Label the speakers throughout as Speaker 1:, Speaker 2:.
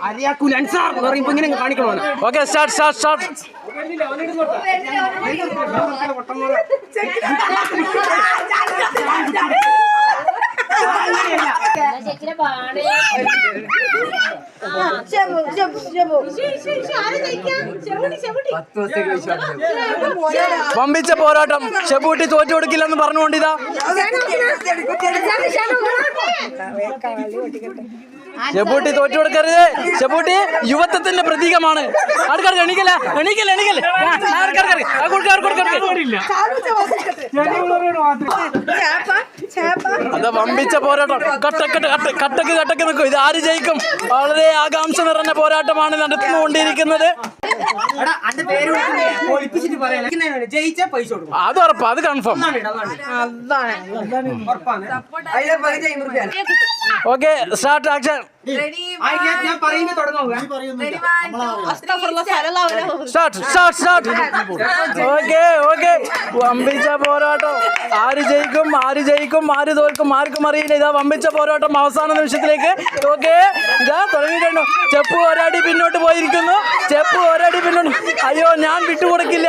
Speaker 1: അരിയാക്കൂൽ അൻസാർ എന്ന് പറയുമ്പോ ഇങ്ങനെ കാണിക്കണോ? Okay, start. വമ്പിച്ച പോരാട്ടം. ഷെബൂട്ടി തോറ്റു കൊടുക്കില്ലെന്ന് പറഞ്ഞുകൊണ്ടിതാ ഷെബൂട്ടി തോറ്റു കൊടുക്കരുത്. ഷെബൂട്ടി യുവത്വത്തിന്റെ പ്രതീകമാണ്. അതാ വമ്പിച്ച പോരാട്ടം. കട്ടക്ക് നിൽക്കും. ഇത് ആര് ജയിക്കും? വളരെ ആകാംക്ഷ നിറഞ്ഞ പോരാട്ടമാണ് നടന്നുകൊണ്ടിരിക്കുന്നത്. അത് ഉറപ്പാ, അത് കൺഫേം. Okay, start action. വമ്പിച്ച പോരാട്ടം. ആര് ജയിക്കും ആര് തോൽക്കും ആർക്കും അറിയില്ല. ഇതാ വമ്പിച്ച പോരാട്ടം അവസാന നിമിഷത്തിലേക്ക്. ഓക്കെ, ഇതാ തുടങ്ങിയിട്ടുണ്ട്. ചെപ്പ് ഒരടി പിന്നോട്ട് പോയിരിക്കുന്നു. അയ്യോ, ഞാൻ വിട്ടുകൊടുക്കില്ല.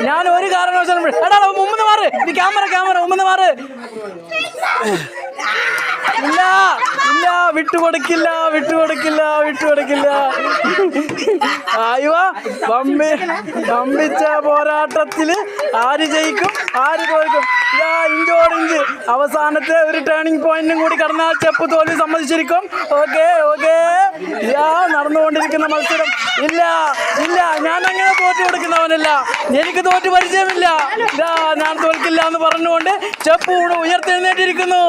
Speaker 1: ഞാൻ ഒരു കാരണവശാലും മുമ്പ് മാറ്. ക്യാമറ മുമ്പ് മാറ്. ഇല്ല, വിട്ടുകൊടുക്കില്ല. അയ്യോ, വമ്പിച്ച പോരാട്ടത്തില് ആര് ജയിക്കും ആര് തോൽക്കും? ഇഞ്ചോടിഞ്ച് അവസാനത്തെ ഒരു ടേണിംഗ് പോയിന്റും കൂടി കടന്നാൽ ചെപ്പ് തോൽവി സമ്മതിച്ചിരിക്കും. ഓക്കെ, നടന്നുകൊണ്ടിരിക്കുന്ന മത്സരം. ഇല്ല, ഞാൻ അങ്ങനെ തോറ്റു കൊടുക്കുന്നവനല്ല. എനിക്ക് തോറ്റു പരിചയമില്ല. ഞാൻ തോൽക്കില്ല എന്ന് പറഞ്ഞുകൊണ്ട് ചെപ്പ് ഉയർത്തെഴുന്നേറ്റിരിക്കുന്നു.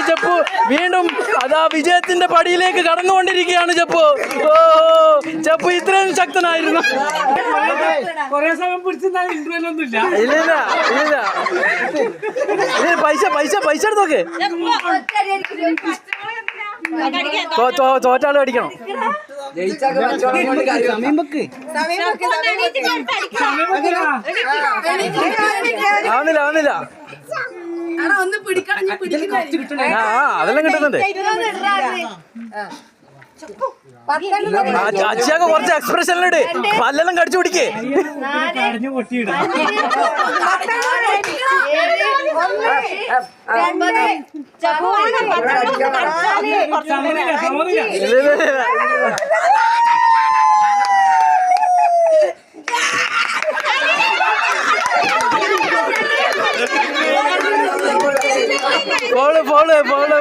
Speaker 1: ചെപ്പ് വീണ്ടും അതാ വിജയത്തിന്റെ പടിയിലേക്ക് കടന്നുകൊണ്ടിരിക്കുകയാണ്. ചെപ്പ് ഇത്രയും ശക്തനായിരുന്നു.
Speaker 2: കൊറേ സമയം പിടിച്ചില്ല.
Speaker 1: ഇല്ല. പൈസ എടുത്തോക്കെ. തോറ്റാള് അടിക്കണം. ആവുന്നില്ല. അതെല്ലാം കിട്ടുന്നുണ്ട്. അച്ഛക്ക് കുറച്ച് എക്സ്പ്രഷനിലിട്. പല്ലെല്ലാം കടിച്ചു പിടിക്കേ.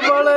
Speaker 1: പോള്